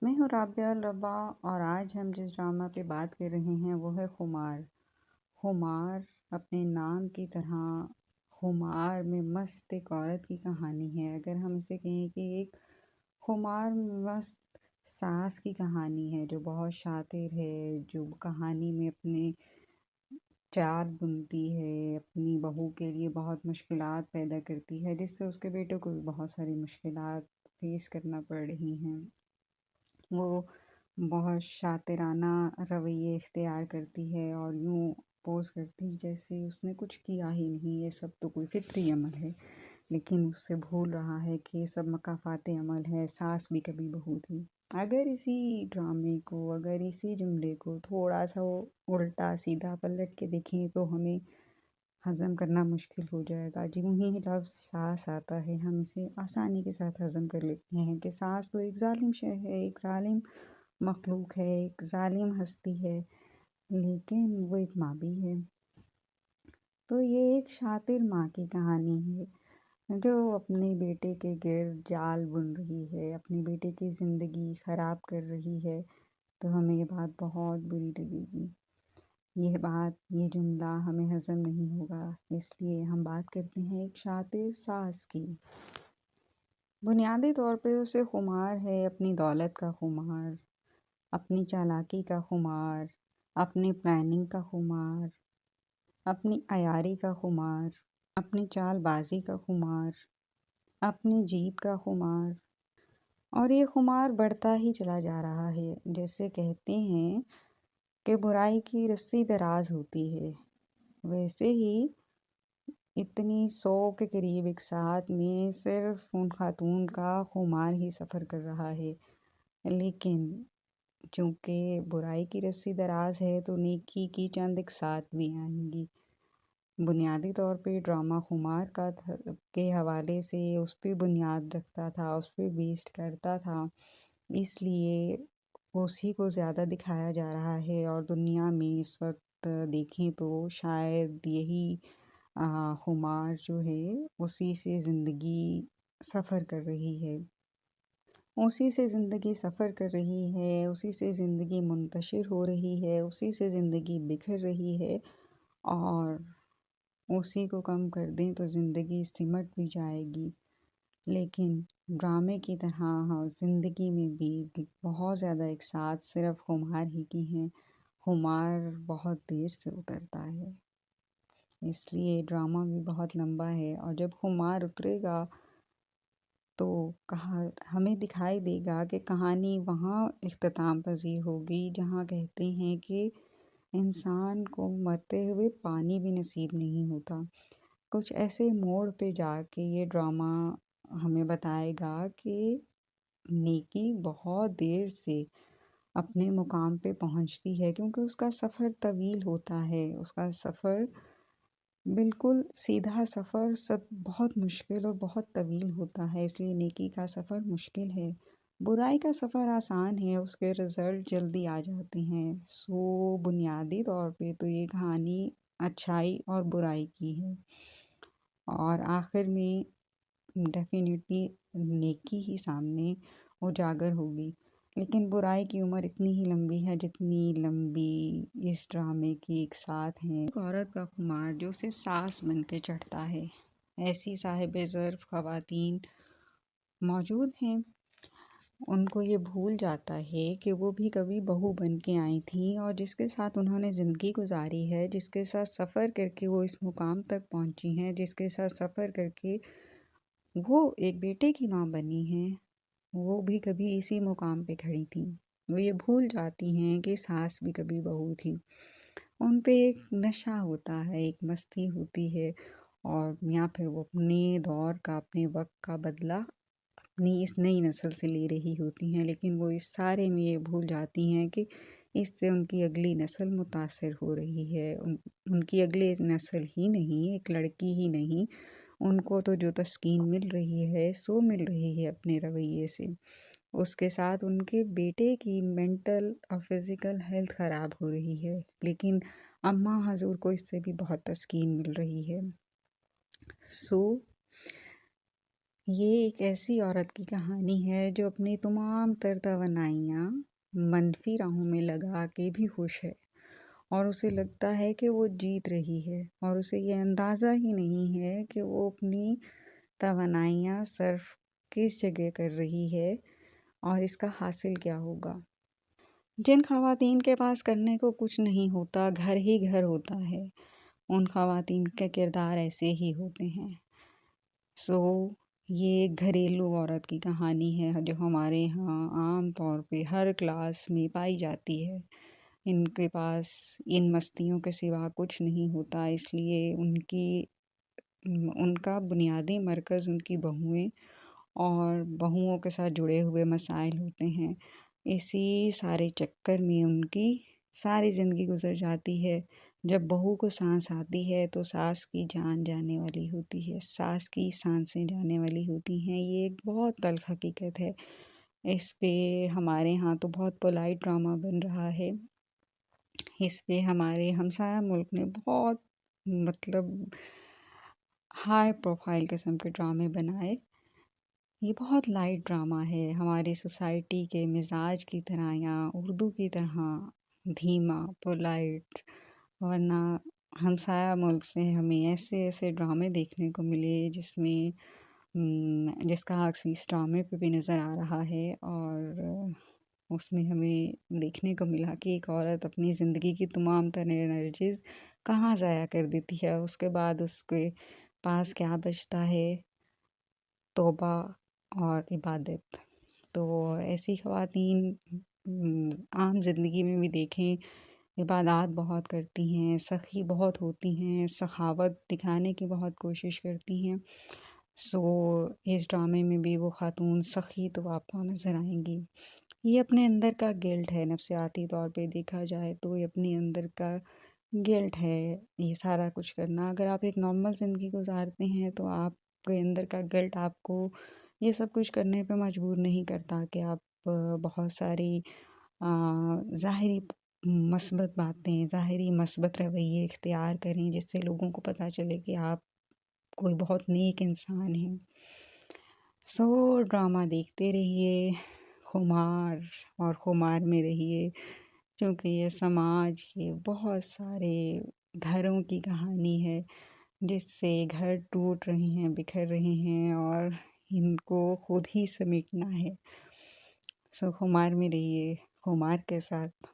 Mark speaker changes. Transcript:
Speaker 1: میں ہوں رابعہ الربا، اور آج ہم جس ڈرامہ پہ بات کر رہے ہیں وہ ہے خمار۔ خمار اپنے نام کی طرح خمار میں مست ایک عورت کی کہانی ہے۔ اگر ہم اسے کہیں کہ ایک خمار مست ساس کی کہانی ہے جو بہت شاطر ہے، جو کہانی میں اپنے چال بنتی ہے، اپنی بہو کے لیے بہت مشکلات پیدا کرتی ہے، جس سے اس کے بیٹے کو بھی بہت ساری مشکلات فیس کرنا پڑ رہی ہیں۔ وہ بہت شاطرانہ رویے اختیار کرتی ہے اور یوں پوز کرتی جیسے اس نے کچھ کیا ہی نہیں، یہ سب تو کوئی فطری عمل ہے، لیکن اس سے بھول رہا ہے کہ یہ سب مکافات عمل ہے، ساس بھی کبھی بہو تھی۔ اگر اسی ڈرامے کو، اگر اسی جملے کو تھوڑا سا الٹا سیدھا پلٹ کے دیکھیں تو ہمیں ہضم کرنا مشکل ہو جائے گا۔ جوں ہی لفظ ساس آتا ہے ہم اسے آسانی کے ساتھ ہضم کر لیتے ہیں کہ ساس تو ایک ظالم شے ہے، ایک ظالم مخلوق ہے، ایک ظالم ہستی ہے، لیکن وہ ایک ماں بھی ہے۔ تو یہ ایک شاطر ماں کی کہانی ہے جو اپنے بیٹے کے گرد جال بن رہی ہے، اپنے بیٹے کی زندگی خراب کر رہی ہے، تو ہمیں یہ بات بہت بری لگے گی۔ یہ بات، یہ جملہ ہمیں ہضم نہیں ہوگا، اس لیے ہم بات کرتے ہیں ایک شاطر ساس کی۔ بنیادی طور پہ اسے خمار ہے، اپنی دولت کا خمار، اپنی چالاکی کا خمار، اپنی پلاننگ کا خمار، اپنی عیاری کا خمار، اپنی چال بازی کا خمار، اپنی جیت کا خمار، اور یہ خمار بڑھتا ہی چلا جا رہا ہے۔ جیسے کہتے ہیں کہ برائی کی رسی دراز ہوتی ہے، ویسے ہی اتنی 100 کے قریب ایک ساتھ میں صرف ان خاتون کا خمار ہی سفر کر رہا ہے، لیکن چونکہ برائی کی رسی دراز ہے تو نیکی کی چند ایک ساتھ بھی آئیں گی۔ بنیادی طور پہ ڈرامہ خمار کے حوالے سے اس پہ بنیاد رکھتا تھا، اس پہ بیسڈ کرتا تھا، اس لیے اسی کو زیادہ دکھایا جا رہا ہے، اور دنیا میں اس وقت دیکھیں تو شاید یہی خمار جو ہے اسی سے زندگی سفر کر رہی ہے، اسی سے زندگی سفر کر رہی ہے، اسی سے زندگی منتشر ہو رہی ہے، اسی سے زندگی بکھر رہی ہے، اور اسی کو کم کر دیں تو زندگی سمٹ بھی جائے گی۔ لیکن ڈرامے کی طرح زندگی میں بھی بہت زیادہ ایک ساتھ صرف خمار ہی کی ہیں۔ خمار بہت دیر سے اترتا ہے، اس لیے ڈرامہ بھی بہت لمبا ہے، اور جب خمار اترے گا تو ہمیں دکھائی دے گا کہ کہانی وہاں اختتام پذیر ہوگی جہاں کہتے ہیں کہ انسان کو مرتے ہوئے پانی بھی نصیب نہیں ہوتا۔ کچھ ایسے موڑ پہ جا کے یہ ڈرامہ ہمیں بتائے گا کہ نیکی بہت دیر سے اپنے مقام پہ پہنچتی ہے، کیونکہ اس کا سفر طویل ہوتا ہے، اس کا سفر بالکل سیدھا سفر سب بہت مشکل اور بہت طویل ہوتا ہے، اس لیے نیکی کا سفر مشکل ہے۔ برائی کا سفر آسان ہے، اس کے رزلٹ جلدی آ جاتے ہیں۔ بنیادی طور پہ تو یہ کہانی اچھائی اور برائی کی ہے، اور آخر میں ڈیفینیٹلی نیکی ہی سامنے اجاگر ہوگی، لیکن برائی کی عمر اتنی ہی لمبی ہے جتنی لمبی اس ڈرامے کی ایک ساتھ ہیں۔ ایک عورت کا خمار جو اسے ساس بن کے چڑھتا ہے، ایسی صاحب ظرف خواتین موجود ہیں، ان کو یہ بھول جاتا ہے کہ وہ بھی کبھی بہو بن کے آئی تھیں، اور جس کے ساتھ انہوں نے زندگی گزاری ہے، جس کے ساتھ سفر کر کے وہ اس مقام تک پہنچی ہیں، جس کے ساتھ سفر کر کے وہ ایک بیٹے کی ماں بنی ہیں، وہ بھی کبھی اسی مقام پہ کھڑی تھیں۔ وہ یہ بھول جاتی ہیں کہ ساس بھی کبھی بہو تھی۔ ان پہ ایک نشہ ہوتا ہے، ایک مستی ہوتی ہے، اور یا پھر وہ اپنے دور کا، اپنے وقت کا بدلہ اپنی اس نئی نسل سے لے رہی ہوتی ہیں، لیکن وہ اس سارے میں یہ بھول جاتی ہیں کہ اس سے ان کی اگلی نسل متاثر ہو رہی ہے۔ ان کی اگلی نسل ہی نہیں، ایک لڑکی ہی نہیں، ان کو تو جو تسکین مل رہی ہے سو مل رہی ہے اپنے رویے سے، اس کے ساتھ ان کے بیٹے کی مینٹل اور فزیکل ہیلتھ خراب ہو رہی ہے، لیکن اماں حضور کو اس سے بھی بہت تسکین مل رہی ہے۔ یہ ایک ایسی عورت کی کہانی ہے جو اپنی تمام تر توانائیاں منفی راہوں میں لگا کے بھی خوش ہے، اور اسے لگتا ہے کہ وہ جیت رہی ہے، اور اسے یہ اندازہ ہی نہیں ہے کہ وہ اپنی توانائیاں صرف کس جگہ کر رہی ہے اور اس کا حاصل کیا ہوگا۔ جن خواتین کے پاس کرنے کو کچھ نہیں ہوتا، گھر ہی گھر ہوتا ہے، ان خواتین کے کردار ایسے ہی ہوتے ہیں۔ یہ ایک گھریلو عورت کی کہانی ہے جو ہمارے یہاں عام طور پہ ہر کلاس میں پائی جاتی ہے۔ ان کے پاس ان مستیوں کے سوا کچھ نہیں ہوتا، اس لیے ان کا بنیادی مرکز ان کی بہوئیں اور بہوؤں کے ساتھ جڑے ہوئے مسائل ہوتے ہیں۔ اسی سارے چکر میں ان کی ساری زندگی گزر جاتی ہے۔ جب بہو کو سانس آتی ہے تو ساس کی جان جانے والی ہوتی ہے، ساس کی سانسیں جانے والی ہوتی ہیں۔ یہ ایک بہت تلخ حقیقت ہے۔ اس پہ ہمارے ہاں تو بہت پولائٹ ڈرامہ بن رہا ہے۔ اس پہ ہمارے ہمسایہ ملک نے بہت ہائی پروفائل قسم کے ڈرامے بنائے۔ یہ بہت لائٹ ڈرامہ ہے، ہماری سوسائٹی کے مزاج کی طرح یا اردو کی طرح دھیما پولائٹ، ورنہ ہمسایہ ملک سے ہمیں ایسے ایسے ڈرامے دیکھنے کو ملے جس کا عکس اس ڈرامے پہ بھی نظر آ رہا ہے، اور اس میں ہمیں دیکھنے کو ملا کہ ایک عورت اپنی زندگی کی تمام تر انرجیز کہاں ضائع کر دیتی ہے، اس کے بعد اس کے پاس کیا بچتا ہے؟ توبہ اور عبادت۔ تو ایسی خواتین عام زندگی میں بھی دیکھیں، عبادات بہت کرتی ہیں، سخی بہت ہوتی ہیں، سخاوت دکھانے کی بہت کوشش کرتی ہیں۔ اس ڈرامے میں بھی وہ خاتون سخی تو آپ کو نظر آئیں گی۔ یہ اپنے اندر کا گلٹ ہے، نفسیاتی طور پہ دیکھا جائے تو یہ اپنے اندر کا گلٹ ہے یہ سارا کچھ کرنا۔ اگر آپ ایک نارمل زندگی گزارتے ہیں تو آپ کے اندر کا گلٹ آپ کو یہ سب کچھ کرنے پہ مجبور نہیں کرتا کہ آپ بہت ساری ظاہری مثبت باتیں، ظاہری مثبت رویے اختیار کریں جس سے لوگوں کو پتہ چلے کہ آپ کوئی بہت نیک انسان ہیں۔ ڈرامہ دیکھتے رہیے، خمار اور خمار میں رہیے، کیونکہ یہ سماج کے بہت سارے گھروں کی کہانی ہے جس سے گھر ٹوٹ رہے ہیں، بکھر رہے ہیں اور ان کو خود ہی سمیٹنا ہے۔ خمار میں رہیے، خمار کے ساتھ۔